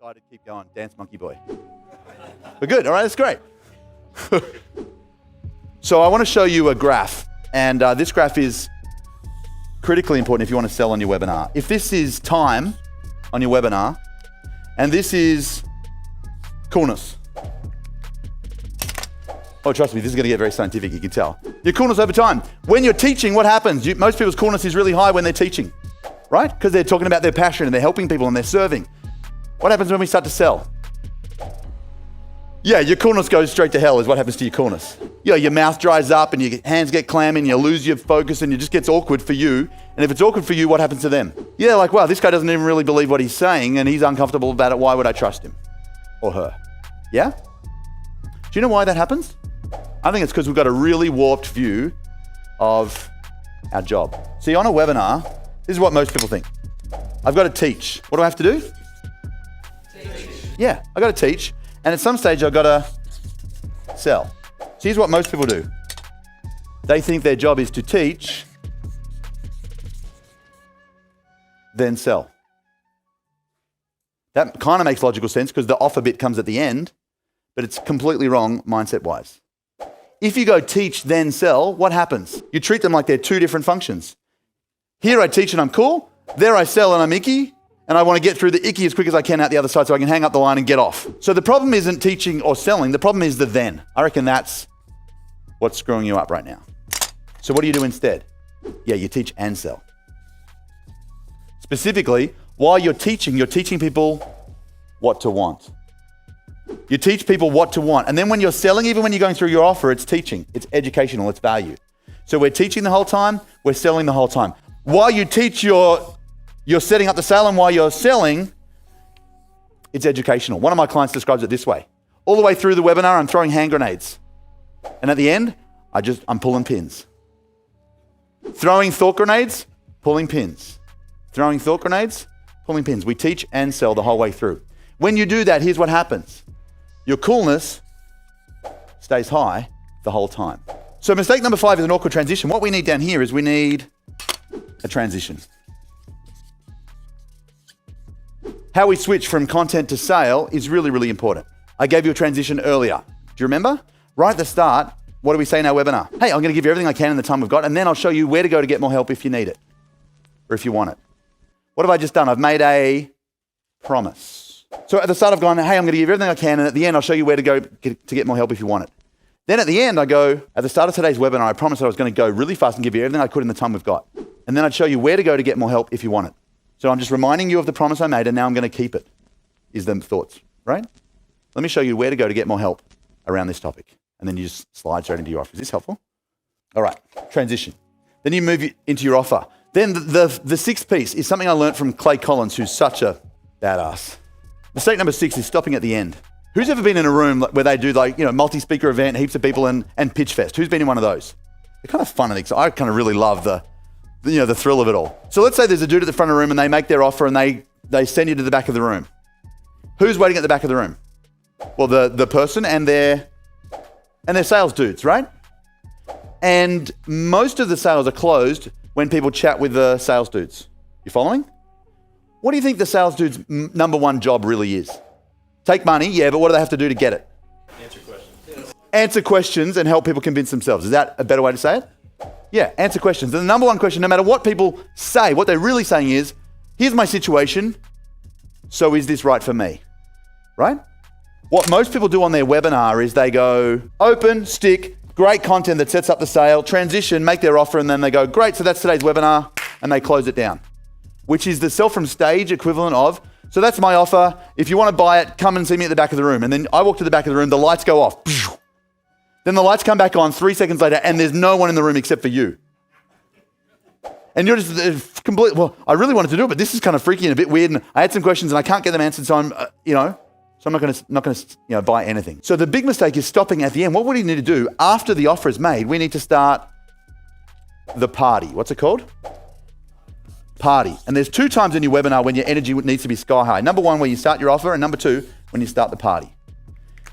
Excited, keep going. Dance monkey boy. We're good. All right, that's great. So I want to show you a graph. And this graph is critically important if you want to sell on your webinar. If this is time on your webinar, and this is coolness. Oh, trust me, this is going to get very scientific, you can tell. Your coolness over time. When you're teaching, what happens? Most people's coolness is really high when they're teaching, right? Because they're talking about their passion and they're helping people and they're serving. What happens when we start to sell? Yeah, your coolness goes straight to hell is what happens to your coolness. Yeah, your mouth dries up and your hands get clammy and you lose your focus and it just gets awkward for you. And if it's awkward for you, what happens to them? Yeah, like, wow, this guy doesn't even really believe what he's saying and he's uncomfortable about it. Why would I trust him or her? Yeah? Do you know why that happens? I think it's because we've got a really warped view of our job. See, on a webinar, this is what most people think. I've got to teach. What do I have to do? Teach. Yeah, I've got to teach. And at some stage, I've got to sell. So here's what most people do. They think their job is to teach, then sell. That kind of makes logical sense because the offer bit comes at the end, but it's completely wrong mindset-wise. If you go teach, then sell, what happens? You treat them like they're two different functions. Here I teach and I'm cool. There I sell and I'm icky. And I want to get through the icky as quick as I can out the other side so I can hang up the line and get off. So the problem isn't teaching or selling. The problem is the then. I reckon that's what's screwing you up right now. So what do you do instead? Yeah, you teach and sell. Specifically, while you're teaching people what to want. You teach people what to want. And then when you're selling, even when you're going through your offer, it's teaching. It's educational. It's value. So we're teaching the whole time. We're selling the whole time. While you teach, you're setting up the sale, and while you're selling, it's educational. One of my clients describes it this way. All the way through the webinar, I'm throwing hand grenades. And at the end, I'm pulling pins. Throwing thought grenades, pulling pins. Throwing thought grenades, pulling pins. We teach and sell the whole way through. When you do that, here's what happens. Your coolness stays high the whole time. So mistake number 5 is an awkward transition. What we need down here is we need a transition. How we switch from content to sale is really, really important. I gave you a transition earlier. Do you remember? Right at the start, what do we say in our webinar? Hey, I'm going to give you everything I can in the time we've got, and then I'll show you where to go to get more help if you need it or if you want it. What have I just done? I've made a promise. So at the start, I've gone, hey, I'm going to give you everything I can, and at the end, I'll show you where to go to get more help if you want it. Then at the end, I go, at the start of today's webinar, I promised I was going to go really fast and give you everything I could in the time we've got. And then I'd show you where to go to get more help if you want it. So I'm just reminding you of the promise I made, and now I'm going to keep it, is the thoughts, right? Let me show you where to go to get more help around this topic. And then you just slide straight into your offer. Is this helpful? All right, transition. Then you move into your offer. Then the sixth piece is something I learned from Clay Collins, who's such a badass. Mistake number 6 is stopping at the end. Who's ever been in a room where they do multi-speaker event, heaps of people and pitch fest? Who's been in one of those? They're kind of fun and exciting. I kind of really love the thrill of it all. So let's say there's a dude at the front of the room and they make their offer and they send you to the back of the room. Who's waiting at the back of the room? Well, the person and their sales dudes, right? And most of the sales are closed when people chat with the sales dudes. You following? What do you think the sales dude's number one job really is? Take money, yeah, but what do they have to do to get it? Answer questions. Answer questions and help people convince themselves. Is that a better way to say it? Yeah, answer questions. And the number one question, no matter what people say, what they're really saying is, here's my situation, so is this right for me? Right? What most people do on their webinar is they go, open, stick, great content that sets up the sale, transition, make their offer, and then they go, great, so that's today's webinar, and they close it down. Which is the sell from stage equivalent of, so that's my offer, if you want to buy it, come and see me at the back of the room. And then I walk to the back of the room, the lights go off. Then the lights come back on 3 seconds later and there's no one in the room except for you. And you're just completely, well, I really wanted to do it, but this is kind of freaky and a bit weird and I had some questions and I can't get them answered, so I'm not going to buy anything. So the big mistake is stopping at the end. What would you need to do after the offer is made? We need to start the party. What's it called? Party. And there's 2 times in your webinar when your energy needs to be sky high. Number 1, where you start your offer, and number 2, when you start the party.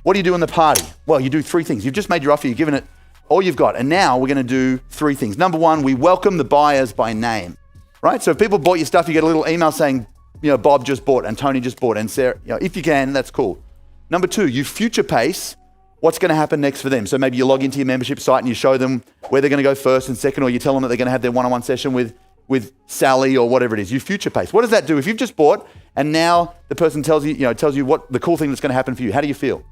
What do you do in the party? Well, you do 3 things. You've just made your offer, you've given it all you've got, and now we're going to do 3 things. Number 1, we welcome the buyers by name, right? So if people bought your stuff, you get a little email saying, Bob just bought and Tony just bought and Sarah, if you can, that's cool. Number 2, you future pace what's going to happen next for them. So maybe you log into your membership site and you show them where they're going to go first and second, or you tell them that they're going to have their one-on-one session with Sally or whatever it is. You future pace. What does that do? If you've just bought and now the person tells you what the cool thing that's going to happen for you, how do you feel?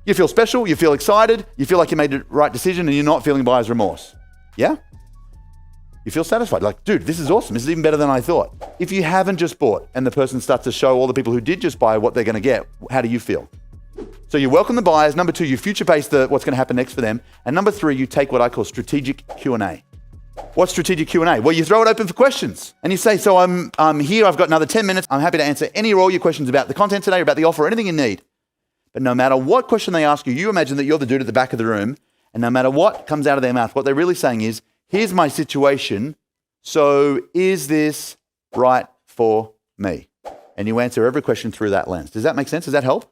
You feel special, you feel excited, you feel like you made the right decision, and you're not feeling buyer's remorse. Yeah? You feel satisfied. Like, dude, this is awesome. This is even better than I thought. If you haven't just bought and the person starts to show all the people who did just buy what they're going to get, how do you feel? So you welcome the buyers. Number 2, you future pace what's going to happen next for them. And number 3, you take what I call strategic Q&A. What's strategic Q&A? Well, you throw it open for questions and you say, so I'm here. I've got another 10 minutes. I'm happy to answer any or all your questions about the content today, about the offer, anything you need. But no matter what question they ask you, you imagine that you're the dude at the back of the room, and no matter what comes out of their mouth, what they're really saying is, here's my situation. So is this right for me? And you answer every question through that lens. Does that make sense? Does that help?